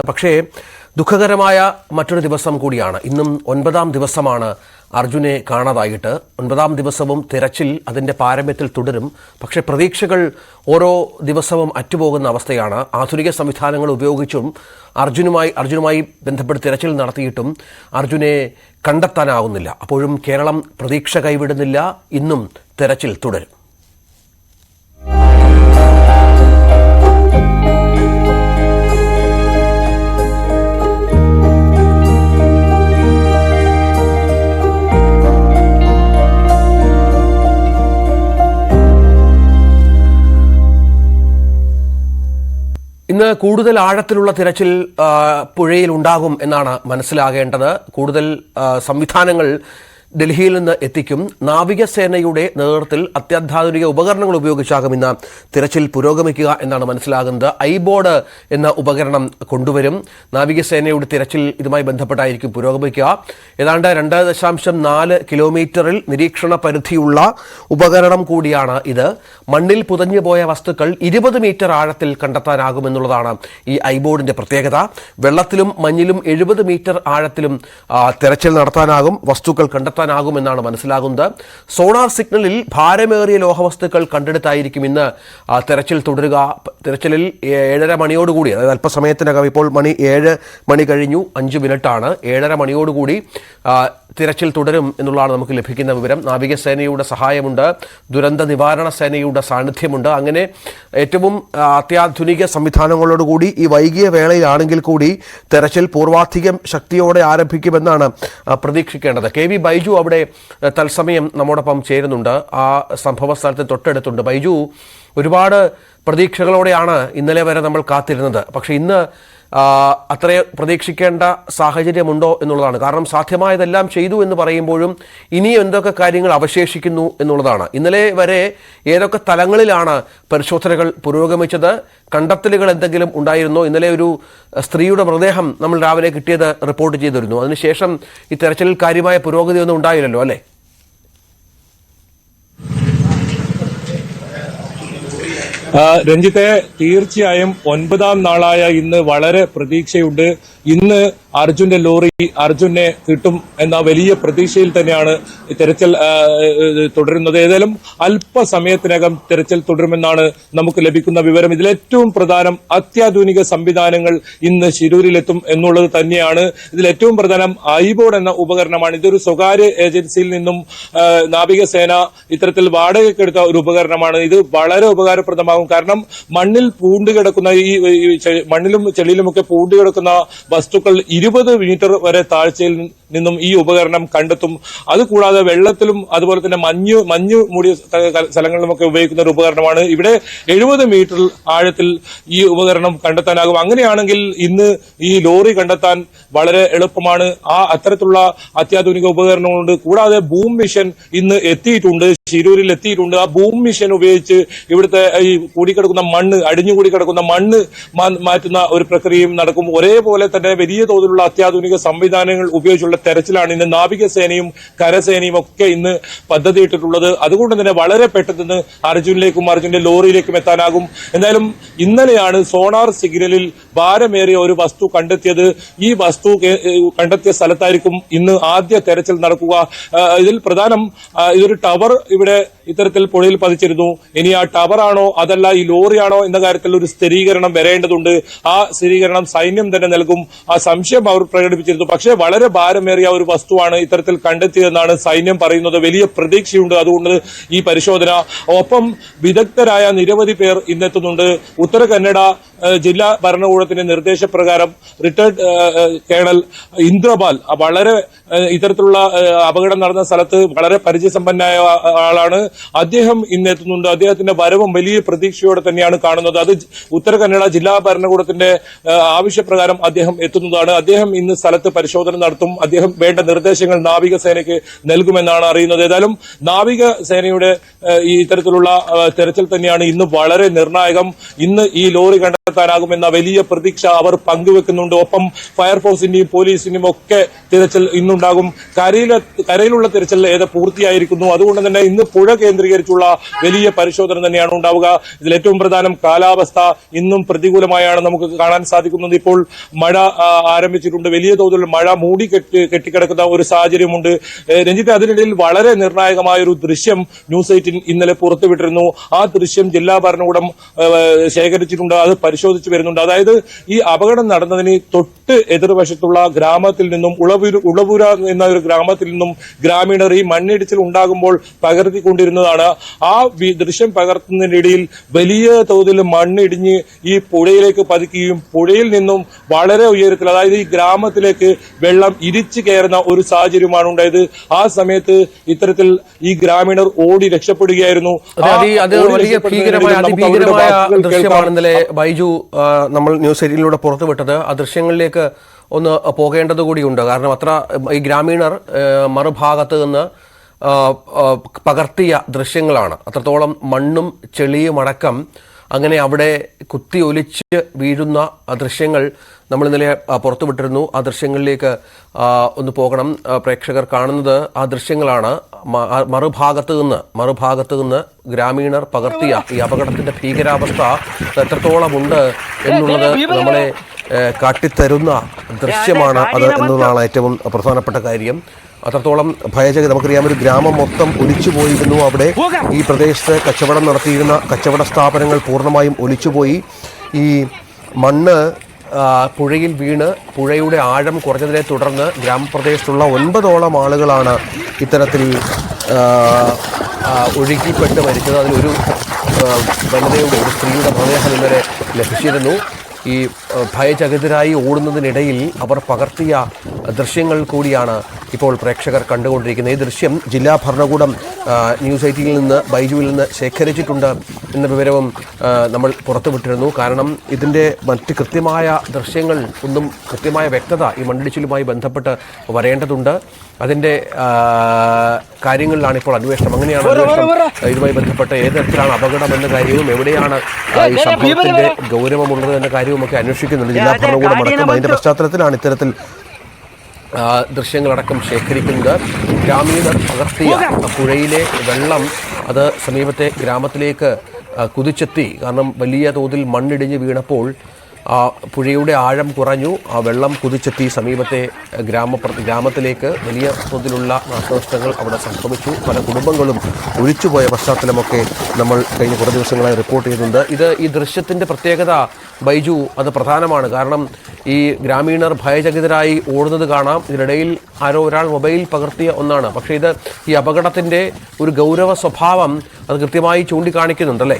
പക്ഷേ ദുഃഖകരമായ മറ്റൊരു ദിവസം കൂടിയാണ്. ഇന്നും 9ാം ദിവസമാണ് അർജുനെ കാണാതായിട്ട്. 9ാം ദിവസവും തിരച്ചിൽ അതിൻ്റെ പാരമ്യത്തിൽ തുടരും. പക്ഷേ പ്രതീക്ഷകൾ ഓരോ ദിവസവും അറ്റുപോകുന്ന അവസ്ഥയാണ്. ആധുനിക സംവിധാനങ്ങൾ ഉപയോഗിച്ചും അർജുനുമായി ബന്ധപ്പെട്ട് തിരച്ചിൽ നടത്തിയിട്ടും അർജുനെ കണ്ടെത്താനാകുന്നില്ല. അപ്പോഴും കേരളം പ്രതീക്ഷ കൈവിടുന്നില്ല. ഇന്നും തിരച്ചിൽ തുടരും. ഇന്ന് കൂടുതൽ ആഴത്തിലുള്ള തിരച്ചിൽ പുഴയിൽ ഉണ്ടാകും എന്നാണ് മനസ്സിലാകേണ്ടത്. കൂടുതൽ സംവിധാനങ്ങൾ ഡൽഹിയിൽ നിന്ന് എത്തിക്കും. നാവികസേനയുടെ നേതൃത്വത്തിൽ അത്യാധുനിക ഉപകരണങ്ങൾ ഉപയോഗിച്ചാകും ഇന്ന് തിരച്ചിൽ പുരോഗമിക്കുക എന്നാണ് മനസ്സിലാകുന്നത്. ഐബോർഡ് എന്ന ഉപകരണം കൊണ്ടുവരും. നാവികസേനയുടെ തിരച്ചിൽ ഇതുമായി ബന്ധപ്പെട്ടായിരിക്കും പുരോഗമിക്കുക. ഏതാണ്ട് 2.4 കിലോമീറ്ററിൽ നിരീക്ഷണ പരിധിയുള്ള ഉപകരണം കൂടിയാണ് ഇത്. മണ്ണിൽ പുതഞ്ഞുപോയ വസ്തുക്കൾ 20 മീറ്റർ ആഴത്തിൽ കണ്ടെത്താനാകുമെന്നുള്ളതാണ് ഈ ഐബോർഡിന്റെ പ്രത്യേകത. വെള്ളത്തിലും മഞ്ഞിലും 70 മീറ്റർ ആഴത്തിലും തിരച്ചിൽ നടത്താനാകും. വസ്തുക്കൾ കണ്ടെത്താനാകുമെന്നാണ് മനസ്സിലാകുന്നത്. സോണാർ സിഗ്നലിൽ ഭാരമേറിയ ലോഹവസ്തുക്കൾ കണ്ടെടുത്തായിരിക്കും ഇന്ന് തെരച്ചിൽ തുടരുക. തെരച്ചിലിൽ 7:30 മണിയോടുകൂടി, അതായത് അല്പസമയത്തിനകം, ഇപ്പോൾ 7 മണി കഴിഞ്ഞു 5 മിനിറ്റാണ്, 7:30 മണിയോടുകൂടി തിരച്ചിൽ തുടരും എന്നുള്ളതാണ് നമുക്ക് ലഭിക്കുന്ന വിവരം. നാവികസേനയുടെ സഹായമുണ്ട്, ദുരന്ത നിവാരണ സേനയുടെ സാന്നിധ്യമുണ്ട്. അങ്ങനെ ഏറ്റവും അത്യാധുനിക സംവിധാനങ്ങളോടുകൂടി ഈ വൈകിയ വേളയിലാണെങ്കിൽ കൂടി തെരച്ചിൽ പൂർവാധികം ശക്തിയോടെ ആരംഭിക്കുമെന്നാണ് പ്രതീക്ഷിക്കേണ്ടത്. കെ വി ബൈജു അവിടെ തത്സമയം നമ്മോടൊപ്പം ചേരുന്നുണ്ട്. ആ സംഭവ സ്ഥലത്ത് തൊട്ടടുത്തുണ്ട്. ബൈജു, ഒരുപാട് പ്രതീക്ഷകളോടെയാണ് ഇന്നലെ വരെ നമ്മൾ കാത്തിരുന്നത്. പക്ഷേ ഇന്ന് അത്ര പ്രതീക്ഷിക്കേണ്ട സാഹചര്യമുണ്ടോ എന്നുള്ളതാണ്. കാരണം സാധ്യമായതെല്ലാം ചെയ്തു എന്ന് പറയുമ്പോഴും ഇനിയും എന്തൊക്കെ കാര്യങ്ങൾ അവശേഷിക്കുന്നു എന്നുള്ളതാണ്. ഇന്നലെ വരെ ഏതൊക്കെ തലങ്ങളിലാണ് പരിശോധനകൾ പുരോഗമിച്ചത്? കണ്ടെത്തലുകൾ എന്തെങ്കിലും ഉണ്ടായിരുന്നോ? ഇന്നലെ ഒരു സ്ത്രീയുടെ മൃതദേഹം നമ്മൾ രാവിലെ കിട്ടിയത് റിപ്പോർട്ട് ചെയ്തിരുന്നു. അതിനുശേഷം ഈ തെരച്ചിലിൽ കാര്യമായ പുരോഗതിയൊന്നും ഉണ്ടായില്ലല്ലോ, അല്ലേ? രഞ്ജിത്തെ, തീർച്ചയായും 9ാം നാളായ ഇന്ന് വളരെ പ്രതീക്ഷയുണ്ട്. ഇന്ന് അർജുന്റെ ലോറി അർജുനെ കിട്ടും എന്ന വലിയ പ്രതീക്ഷയിൽ തന്നെയാണ് തെരച്ചിൽ തുടരുന്നത്. ഏതായാലും അല്പസമയത്തിനകം തെരച്ചിൽ തുടരുമെന്നാണ് നമുക്ക് ലഭിക്കുന്ന വിവരം. ഇതിലേറ്റവും പ്രധാനം അത്യാധുനിക സംവിധാനങ്ങൾ ഇന്ന് ശിരൂരിലെത്തും എന്നുള്ളത് തന്നെയാണ്. ഇതിലേറ്റവും പ്രധാനം ഐബോർഡ് എന്ന ഉപകരണമാണ്. ഇതൊരു സ്വകാര്യ ഏജൻസിയിൽ നിന്നും നാവികസേന ഇത്തരത്തിൽ വാടകയ്ക്കെടുത്ത ഒരു ഉപകരണമാണ്. ഇത് വളരെ ഉപകാരപ്രദമാകും. കാരണം മണ്ണിൽ പൂണ്ടുകിടക്കുന്ന മണ്ണിലും ചെളിയിലുമൊക്കെ പൂണ്ടുകിടക്കുന്ന വസ്തുക്കൾ 20 മീറ്റർ വരെ താഴ്ചയിൽ നിന്നും ഈ ഉപകരണം കണ്ടെത്തും. അതുകൂടാതെ വെള്ളത്തിലും അതുപോലെ തന്നെ മഞ്ഞ് മൂടിയ സ്ഥലങ്ങളിലുമൊക്കെ ഉപയോഗിക്കുന്ന ഒരു ഉപകരണമാണ്. ഇവിടെ 70 മീറ്റർ ആഴത്തിൽ ഈ ഉപകരണം കണ്ടെത്താനാകും. അങ്ങനെയാണെങ്കിൽ ഇന്ന് ഈ ലോറി കണ്ടെത്താൻ വളരെ എളുപ്പമാണ്. അത്തരത്തിലുള്ള അത്യാധുനിക ഉപകരണങ്ങളുണ്ട്. കൂടാതെ ബൂം മിഷൻ ഇന്ന് എത്തിയിട്ടുണ്ട്, ശിരൂരിൽ എത്തിയിട്ടുണ്ട്. ആ ബൂം മിഷൻ ഉപയോഗിച്ച് ഇവിടുത്തെ ഈ കൂടിക്കിടക്കുന്ന മണ്ണ്, അടിഞ്ഞുകൂടി കിടക്കുന്ന മണ്ണ് മാറ്റുന്ന ഒരു പ്രക്രിയയും നടക്കും. ഒരേപോലെ തന്നെ വലിയ തോതിലുള്ള അത്യാധുനിക സംവിധാനങ്ങൾ ഉപയോഗിച്ചുള്ള തെരച്ചിലാണ് ഇന്ന് നാവികസേനയും കരസേനയും ഒക്കെ ഇന്ന് പദ്ധതിയിട്ടിട്ടുള്ളത്. അതുകൊണ്ട് തന്നെ വളരെ പെട്ടെന്ന് അർജുനിലേക്കും അർജുന്റെ ലോറിയിലേക്കും എത്താനാകും. എന്തായാലും ഇന്നലെയാണ് സോണാർ സിഗ്നലിൽ ഭാരമേറിയ ഒരു വസ്തു കണ്ടെത്തിയത്. ഈ വസ്തു കണ്ടെത്തിയ സ്ഥലത്തായിരിക്കും ഇന്ന് ആദ്യ തെരച്ചിൽ നടക്കുക. ഇതിൽ പ്രധാനം ഇതൊരു ടവർ ഇവിടെ ഇത്തരത്തിൽ പുഴയിൽ പതിച്ചിരുന്നു. ഇനി ആ ടവറാണോ അതല്ല ഈ ലോറിയാണോ എന്ന കാര്യത്തിൽ ഒരു സ്ഥിരീകരണം വരേണ്ടതുണ്ട്. ആ സ്ഥിരീകരണം സൈന്യം തന്നെ നൽകും. ആ സംശയം അവർ പ്രകടിപ്പിച്ചിരുന്നു. പക്ഷേ വളരെ ഭാരമേറിയ ഒരു വസ്തുവാണ് ഇത്തരത്തിൽ കണ്ടെത്തിയതെന്നാണ് സൈന്യം പറയുന്നത്. വലിയ പ്രതീക്ഷയുണ്ട് അതുകൊണ്ട് ഈ പരിശോധന. ഒപ്പം വിദഗ്ധരായ നിരവധി പേർ ഇന്നെത്തുന്നുണ്ട്. ഉത്തര കന്നഡ ജില്ലാ ഭരണകൂടത്തിന്റെ നിർദ്ദേശപ്രകാരം റിട്ടയർഡ് കേണൽ ഇന്ദ്രപാൽ വളരെ ഇത്തരത്തിലുള്ള അപകടം നടന്ന സ്ഥലത്ത് വളരെ പരിചയസമ്പന്നനായ ആളാണ്. അദ്ദേഹം ഇന്നെത്തുന്നുണ്ട്. അദ്ദേഹത്തിന്റെ വരവും വലിയ പ്രതീക്ഷയോടെ തന്നെയാണ് കാണുന്നത്. അത് ഉത്തര കന്നഡ ജില്ലാ ഭരണകൂടത്തിന്റെ ആവശ്യപ്രകാരം അദ്ദേഹം എത്തുന്നതാണ്. അദ്ദേഹം ഇന്ന് സ്ഥലത്ത് പരിശോധന നടത്തും. അദ്ദേഹം വേണ്ട നിർദ്ദേശങ്ങൾ നാവികസേനയ്ക്ക് നൽകുമെന്നാണ് അറിയുന്നത്. ഏതായാലും നാവികസേനയുടെ ഈ ഇത്തരത്തിലുള്ള തെരച്ചിൽ തന്നെയാണ് ഇന്ന് വളരെ നിർണായകം. ഇന്ന് ഈ ലോറി കണ്ടെത്താനാകുമെന്ന വലിയ പ്രതീക്ഷ അവർ പങ്കുവെക്കുന്നുണ്ട്. ഒപ്പം ഫയർഫോഴ്സിന്റെയും പോലീസിന്റെയും ഒക്കെ തിരച്ചിൽ ഇന്നുണ്ടാകും. കരയിലുള്ള തിരച്ചിൽ പൂർത്തിയായിരിക്കുന്നു. അതുകൊണ്ട് തന്നെ ഇന്ന് പുഴ കേന്ദ്രീകരിച്ചുള്ള വലിയ പരിശോധന തന്നെയാണ് ഉണ്ടാവുക. ഇതിൽ ഏറ്റവും പ്രധാനം കാലാവസ്ഥ ഇന്നും പ്രതികൂലമായാണ് നമുക്ക് കാണാൻ സാധിക്കുന്നത്. ഇപ്പോൾ മഴ ആരംഭിച്ചിട്ടുണ്ട്. വലിയ തോതിൽ മഴ മൂടി കെട്ടിക്കിടക്കുന്ന ഒരു സാഹചര്യമുണ്ട്. രഞ്ജിത്ത്, അതിനിടയിൽ വളരെ നിർണായകമായ ഒരു ദൃശ്യം ന്യൂസ് 18 ഇന്നലെ പുറത്തുവിട്ടിരുന്നു. ആ ദൃശ്യം ജില്ലാ ഭരണകൂടം ശേഖരിച്ചിട്ടുണ്ട്. അത് പരിശോധിച്ചു വരുന്നുണ്ട്. അതായത് ഈ അപകടം നടന്നതിന് തൊട്ട് എതിർവശത്തുള്ള ഗ്രാമത്തിൽ നിന്നും ഉളവൂര എന്ന ഒരു ഗ്രാമത്തിൽ നിന്നും ഗ്രാമീണർ ഈ മണ്ണിടിച്ചിൽ ഉണ്ടാകുമ്പോൾ പകർത്തിക്കൊണ്ടിരുന്നതാണ്. ആ ദൃശ്യം പകർത്തുന്നതിനിടയിൽ വലിയ തോതിൽ മണ്ണിടിഞ്ഞ് ഈ പുഴയിലേക്ക് പതിക്കുകയും പുഴയിൽ നിന്നും വളരെ ഉയരത്തിൽ, അതായത് ഈ ഗ്രാമത്തിലേക്ക് വെള്ളം ഇരിച്ചു കയറുന്ന ഒരു സാഹചര്യമാണ് ഉണ്ടായത്. ആ സമയത്ത് ഇത്തരത്തിൽ ഈ ഗ്രാമീണർ ഓടി രക്ഷപ്പെടുകയായിരുന്നു. വലിയ അതിഭീകരമായ ദൃശ്യമാണ് ഇന്നലെ ബൈജു നമ്മൾ ന്യൂസ് 18 പുറത്തുവിട്ടത്. ആ ദൃശ്യങ്ങളിലേക്ക് ഒന്ന് പോകേണ്ടത് കൂടിയുണ്ട്. കാരണം അത്ര ഈ ഗ്രാമീണർ മറുഭാഗത്ത് നിന്ന് പകർത്തിയ ദൃശ്യങ്ങളാണ്. അത്രത്തോളം മണ്ണും ചെളിയും അടക്കം അങ്ങനെ അവിടെ കുത്തി ഒലിച്ച് വീഴുന്ന ദൃശ്യങ്ങൾ നമ്മൾ ഇന്നലെ പുറത്തുവിട്ടിരുന്നു. ആ ദൃശ്യങ്ങളിലേക്ക് ഒന്ന് പോകണം. പ്രേക്ഷകർ കാണുന്നത് ആ ദൃശ്യങ്ങളാണ്. മറുഭാഗത്ത് നിന്ന് ഗ്രാമീണർ പകർത്തിയ ഈ അപകടത്തിന്റെ ഭീകരാവസ്ഥ എത്രത്തോളം ഉണ്ട് എന്നുള്ളത് നമ്മളെ കാട്ടിത്തരുന്ന ദൃശ്യമാണ് അത് എന്നുള്ളതാണ് ഏറ്റവും പ്രധാനപ്പെട്ട കാര്യം. അത്രത്തോളം ഭയചകിതം. നമുക്കറിയാം, ഒരു ഗ്രാമം മൊത്തം ഒലിച്ചുപോയിരുന്നു. അവിടെ ഈ പ്രദേശത്ത് കച്ചവടം നടത്തിയിരുന്ന കച്ചവട സ്ഥാപനങ്ങൾ പൂർണ്ണമായും ഒലിച്ചുപോയി. ഈ മണ്ണ് പുഴയിൽ വീണ് പുഴയുടെ ആഴം കുറഞ്ഞതിനെ തുടർന്ന് ഗ്രാമപ്രദേശത്തുള്ള 9ഓളം ആളുകളാണ് ഇത്തരത്തിൽ ഒഴുകിപ്പെട്ട് മരിച്ചത്. അതിലൊരു വനിതയുടെ, ഒരു സ്ത്രീയുടെ മൃതദേഹം ഇന്നലെ ലഭിച്ചിരുന്നു. ഈ ഭയചകിതരായി ഓടുന്നതിനിടയിൽ അവർ പകർത്തിയ ദൃശ്യങ്ങൾ കൂടിയാണ് ഇപ്പോൾ പ്രേക്ഷകർ കണ്ടുകൊണ്ടിരിക്കുന്നത്. ഈ ദൃശ്യം ജില്ലാ ഭരണകൂടം ന്യൂസ് 18 നിന്ന് ബൈജുവിൽ നിന്ന് ശേഖരിച്ചിട്ടുണ്ട് എന്ന വിവരവും നമ്മൾ പുറത്തുവിട്ടിരുന്നു. കാരണം ഇതിൻ്റെ മറ്റ് കൃത്യമായ ദൃശ്യങ്ങൾ ഒന്നും കൃത്യമായ വ്യക്തത ഈ മണ്ണിടിച്ചിലുമായി ബന്ധപ്പെട്ട് വരേണ്ടതുണ്ട്. അതിൻ്റെ കാര്യങ്ങളിലാണ് ഇപ്പോൾ അന്വേഷണം. അങ്ങനെയാണ് അന്വേഷണം ഇതുമായി ബന്ധപ്പെട്ട് ഏത് തരത്തിലാണ് അപകടം എന്ന കാര്യവും എവിടെയാണ് ഈ സംഭവത്തിന്റെ ഗൗരവമുള്ളത് എന്ന കാര്യവുമൊക്കെ അന്വേഷിക്കുന്നുണ്ട് ജില്ലാ ഭരണകൂടം അടക്കം. അതിന്റെ പശ്ചാത്തലത്തിലാണ് ഇത്തരത്തിൽ ദൃശ്യങ്ങളടക്കം ശേഖരിക്കുന്നത്. ഗ്രാമീണർ പകർത്തിയ പുഴയിലെ വെള്ളം അത് സമീപത്തെ ഗ്രാമത്തിലേക്ക് കുതിച്ചെത്തി. കാരണം വലിയ തോതിൽ മണ്ണിടിഞ്ഞ് വീണപ്പോൾ പുഴയുടെ ആഴം കുറഞ്ഞു. ആ വെള്ളം കുതിച്ചെത്തി സമീപത്തെ ഗ്രാമത്തിലേക്ക്. വലിയ തോതിലുള്ള നാശനഷ്ടങ്ങൾ അവിടെ സംഭവിച്ചു. പല കുടുംബങ്ങളും ഒഴിച്ചുപോയ പശ്ചാത്തലമൊക്കെ നമ്മൾ കഴിഞ്ഞ കുറേ ദിവസങ്ങളായി റിപ്പോർട്ട് ചെയ്യുന്നുണ്ട്. ഈ ദൃശ്യത്തിൻ്റെ പ്രത്യേകത ബൈജു അത് പ്രധാനമാണ്. കാരണം ഈ ഗ്രാമീണർ ഭയചകിതരായി ഓടുന്നത് കാണാം. ഇതിനിടയിൽ ആരോ ഒരാൾ മൊബൈൽ പകർത്തിയ ഒന്നാണ്. പക്ഷേ ഇത് ഈ അപകടത്തിൻ്റെ ഒരു ഗൗരവ സ്വഭാവം അത് കൃത്യമായി ചൂണ്ടിക്കാണിക്കുന്നുണ്ടല്ലേ?